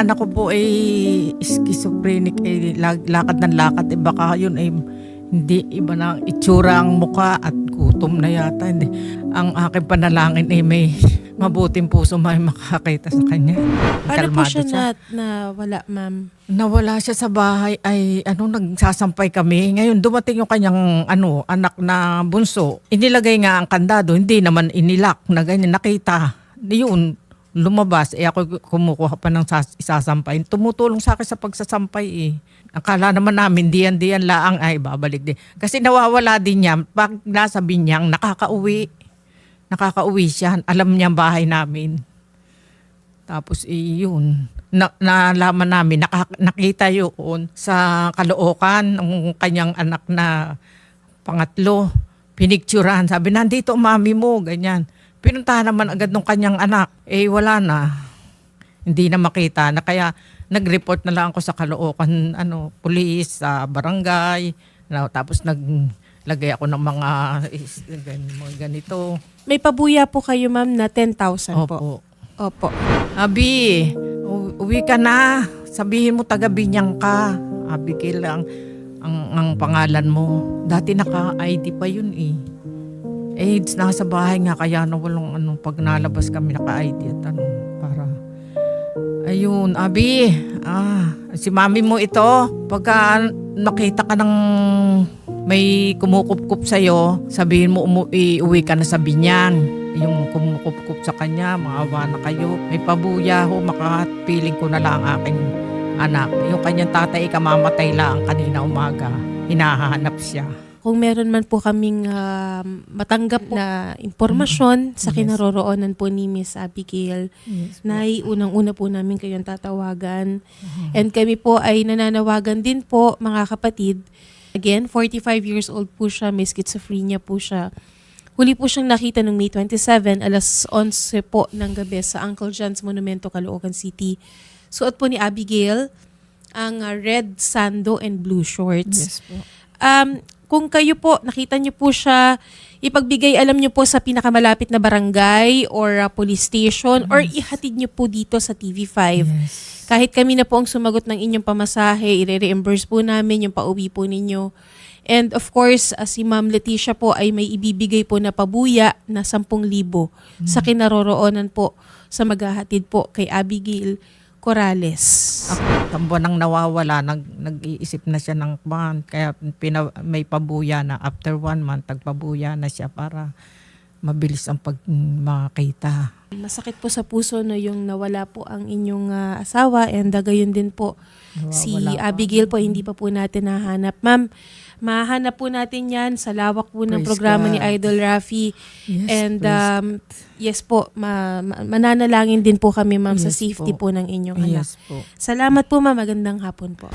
anak ko po ay schizophrenic, lakad ng lakad. Baka yun ay hindi iba na ang itsura ang muka at gutom na yata. Hindi. Ang aking panalangin ay may mabuting puso may makakita sa kanya. Paano po Kalmado siya nawala, ma'am? Nawala siya sa bahay ay nagsasampay kami. Ngayon dumating yung kanyang anak na bunso. Inilagay nga ang kandado, hindi naman inilak na ganyan. Nakita. Yun, lumabas. Ako kumukuha pa ng isasampay. Tumutulong sa akin sa pagsasampay eh. Akala naman namin diyan laang ay babalik din. Kasi nawawala din niya. Pag nasa Binyang, nakakauwi siya. Alam niya ang bahay namin. Tapos yun. Nalaman namin, nakita yun sa Caloocan, ang kanyang anak na pangatlo. Pinicturehan. Sabi, nandito ang mami mo, ganyan. Pinuntahan naman agad ng kanyang anak. Wala na. Hindi na makita. Kaya nag-report na lang ako sa Caloocan, police, sa barangay. Tapos naglagay ako ng mga ganito. May pabuya po kayo, ma'am, na 10,000 po. Opo. Abi, uwi ka na. Sabihin mo taga Binyang ka. Abigail ang pangalan mo. Dati naka-ID pa yun eh. Nasa bahay nga kaya walang pag nalabas kami naka-ID at para. Ayun, Abi. Si mami mo ito. Pagka nakita ka ng may kumukup-kup sa'yo, sabihin mo uwi ka na sa Binyang. Yung kumukup-kup sa kanya, maawa na kayo. May pabuya ho, makapiling ko na lang ang aking anak. Yung kanyang tatay kamamatay lang kanina umaga. Hinahanap siya. Kung meron man po kaming matanggap na impormasyon sa kinaroroonan po ni Miss Abigail, Nay, unang-una po namin kayong tatawagan. And kami po ay nananawagan din po, mga kapatid. Again, 45 years old po siya, may schizophrenia po siya. Huli po siyang nakita noong May 27, alas 11 po ng gabi sa Uncle John's Monumento, Caloocan City. Suot po ni Abigail ang red sando and blue shorts. Yes po. Kung kayo po, nakita niyo po siya, ipagbigay alam niyo po sa pinakamalapit na barangay or police station or ihatid niyo po dito sa TV5. Yes. Kahit kami na po ang sumagot ng inyong pamasahe, i-reimburse po namin yung pauwi po ninyo. And of course, si Ma'am Leticia po ay may ibibigay po na pabuya na 10,000 sa kinaroroonan po sa maghahatid po kay Abigail Corrales. Tambuan nang nawawala, nag-iisip na siya ng bond. Kaya may pabuya na after 1 month, tagpabuya na siya para mabilis ang makita. Masakit po sa puso na yung nawala po ang inyong asawa and gayon din po si Abigail po hindi pa po natin nahanap. Ma'am, mahanap po natin yan sa lawak po ng Praise programa God. ni Idol Rafi. Yes, And praise yes po, mananalangin din po kami, ma'am, sa Yes safety po. po, ng inyong anak. Yes po. Salamat po, ma'am. Magandang hapon po.